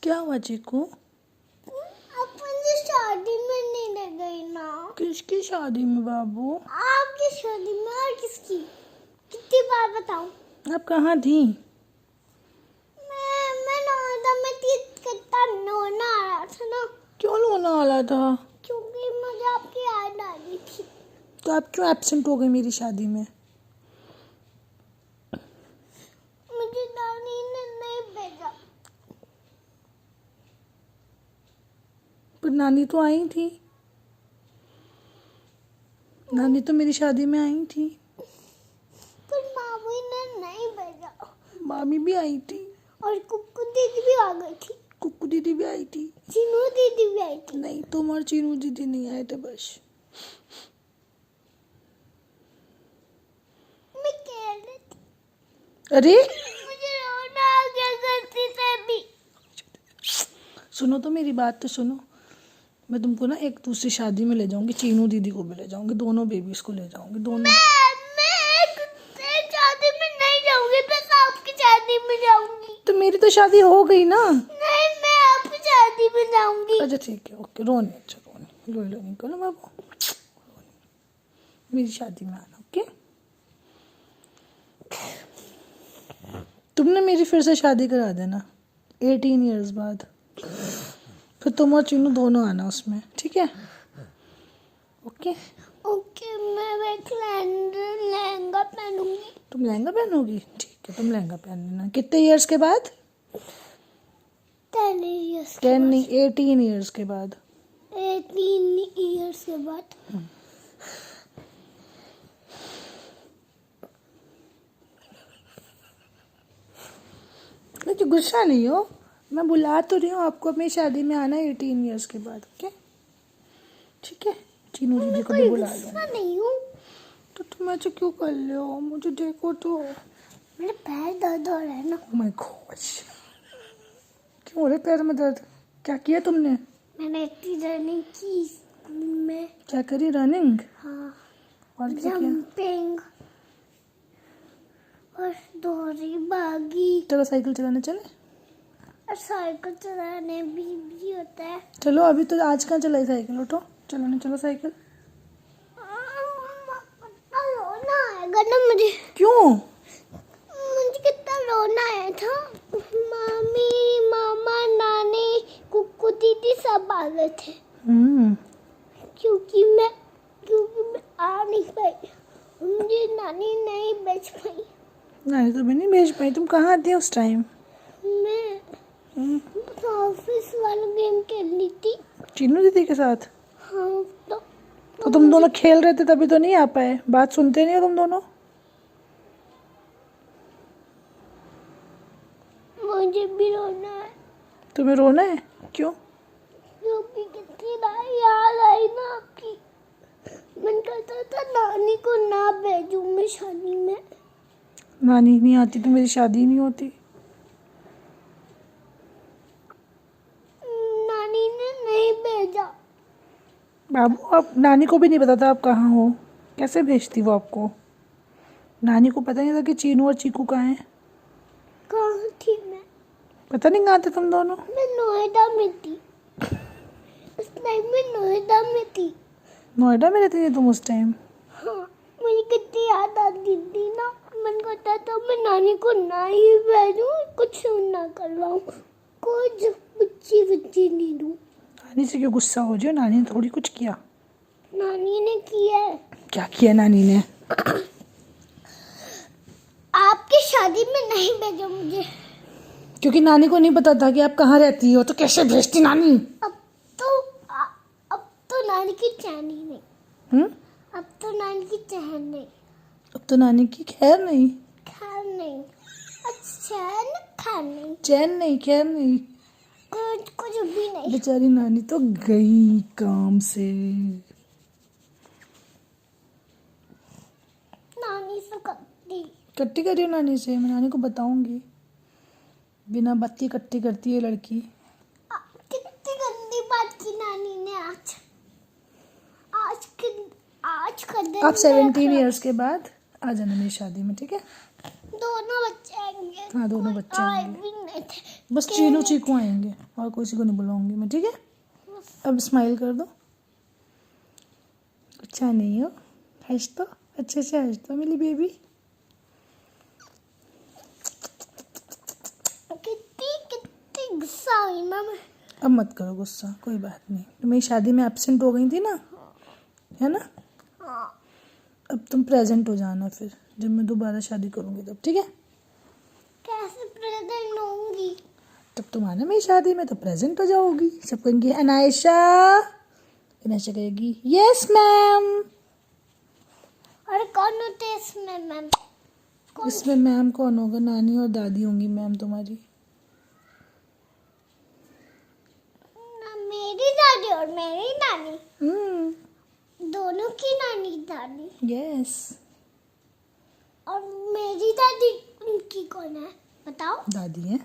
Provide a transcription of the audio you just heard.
क्या हुआ चीकू? अपन की शादी में नहीं ले गई ना। किसकी शादी में बाबू? आपकी शादी में और किसकी? कितनी बार बताऊं? आप कहाँ थी? मैं नोएडा में थी। कितना रोना आ रहा था ना, क्यों रोना वाला था? क्योंकि मुझे आपकी याद आ रही थी। तो आप क्यों एब्सेंट हो गए मेरी शादी में? मुझे नानी ने नहीं भेजा। पर नानी तो आई थी। नानी तो मेरी शादी में आई थी। पर मामी ने नहीं भेजा। मामी भी आई थी। और कुक्कू दीदी भी आ गई थी। कुक्कू दीदी भी आई थी। चीनू दीदी भी आई थी। नहीं, तुम और चीनू दीदी नहीं आए थे बस। मैं कह रही थी अरे मुझे रोना आ गया गलती से भी। सुनो तो, मेरी बात तो सुनो। मैं तुमको ना एक दूसरी शादी में ले जाऊंगी, चीनू दीदी को भी ले जाऊंगी, दोनों बेबीज को ले जाऊंगी, दोनों। मैं एक शादी में नहीं जाऊंगी, बस आपकी शादी में जाऊंगी। तो मेरी तो शादी हो गई ना। नहीं, मैं आपकी शादी में जाऊंगी। अच्छा ठीक है, ओके। रोनी, अच्छा रोनी, लो निकलो बाबू। मेरी शादी में आना, ओके? तुमने मेरी फिर से शादी करा देना 18 इयर्स बाद। फिर तुम और चीनू दोनों आना उसमें, ठीक है? ओके। ओके, मैं एक लहंगा पहनूंगी। तुम लहंगा पहनोगी? ठीक है, तुम लहंगा पहन लेना। कितने इयर्स के बाद? 10 इयर्स 10 नहीं, 18 इयर्स के बाद। 18 इयर्स के बाद। नहीं, गुस्सा नहीं हो। मैं बुला तो रही हूँ आपको अपनी शादी में आना 18 इयर्स के बाद, ओके? ठीक है, चीनू दीदी को भी बुला लो। गुस्सा नहीं हूँ। तो तुम ऐसे क्यों कर रहे हो? मुझे देखो तो। मेरे पैर दर्द हो रहा है ना। ओह माय गॉड, क्यों हो रहे पैर में दर्द? क्या किया तुमने? मैंने इतनी रनिंग की स्कूल में। क्या करी? रनिंग? हाँ, और क्या किया? जंपिंग और दौड़ी भागी चलो साइकिल चलाने चले। और साइकिल चलाने भी होता है। चलो, अभी तो आज कहाँ चलाई साइकिल? उठो, चलाने चलो साइकिल। कितना रोना आएगा ना मुझे। क्यों? मुझे कितना रोना आया था। मामी, मामा, नानी, कुक्कू दीदी सब आ गए थे। क्योंकि मैं आ नहीं पाई। मुझे नानी नहीं भेज पाई। नानी तो भी नहीं भेज पाई। तुम कहाँ थे उस टाइम? मैं ऑफिस वाला गेम खेलनी थी। चीनू दीदी के साथ? हाँ, तो तुम दोनों खेल रहे थे तभी तो नहीं आ पाए। बात सुनते नहीं हो तुम दोनों। मुझे भी रोना है। तुम्हें रोना है? क्यों? क्योंकि कितनी याद आई ना आपकी। मन करता था नानी को ना भेजूं मैं शादी में। नानी नहीं आती तो मेरी शादी नहीं होती। नानी ने नहीं भेजा। बाबू, आप नानी को भी नहीं पता था आप कहाँ हो? कैसे भेजती वो आपको? नानी को पता नहीं था कि चीनू और चीकू कहाँ हैं? कहाँ थी मैं? पता नहीं कहाँ थे तुम दोनों। मैं नोएडा में थी। उस टाइम मैं नोएडा में थी। नोएडा में रहती थी तुम उस टाइम? हाँ, मुझे कितनी याद आती थी ना। मन करता था मैं नानी को ना ही भेजूं, कुछ ना करवाऊं, कुछ बच्ची नहीं दूं। नानी से क्यों गुस्सा हो जाओ? नानी ने थोड़ी कुछ किया। नानी ने किया है। क्या किया नानी ने? आपकी शादी में नहीं भेजा मुझे। क्योंकि नानी को नहीं पता था कि आप कहाँ रहती हो, तो कैसे भेजती नानी? अब तो नानी की चैन ही नहीं। अब तो नानी की चैन नहीं। अब तो नानी की खैर नहीं। खैर नहीं। चैन खैर नहीं। चैन नहीं, खैर नहीं। कुछ भी नहीं। बेचारी नानी तो गई काम से। नानी से कट्टी करी हो नानी से? मैं नानी को बताऊंगी। बिना बत्ती कट्टी करती है लड़की। कितनी गंदी बात की नानी ने आज का दिन। आप 17 इयर्स के बाद आ जाना मेरी शादी में, ठीक है? दोनों बच्चे आएंगे। हाँ, दोनों बच्चे आए आएंगे। भी नहीं थे। बस चीनू चीकू आएंगे और किसी को नहीं बुलाऊंगी मैं, ठीक है? अब स्माइल कर दो, अच्छा नहीं हो, हंस तो अच्छे से हंस तो मेरी बेबी। कितनी कितनी गुस्सा हुई ना मैं। अब मत करो गुस्सा, कोई बात नहीं, तुम मेरी शादी में एब्सेंट हो गई थी ना, है ना? हाँ अब तुम प्रेजेंट हो जाना फिर जब मैं दोबारा शादी करूंगी तब, ठीक है? कैसे प्रेजेंट होंगी? तब तुम आना मेरी शादी में तो प्रेजेंट हो जाओगी, सब कहेंगे अनायशा, अनायशा कहेगी यस मैम। और कौन होते इसमें मैम? कौन? इसमें मैम कौन होगा? नानी और दादी होंगी मैम तुम्हारी। ना मेरी दादी और मेरी नानी, हम्म, दोनों की नानी दादी। यस। और मेरी दादी उनकी कौन है बताओ? दादी है।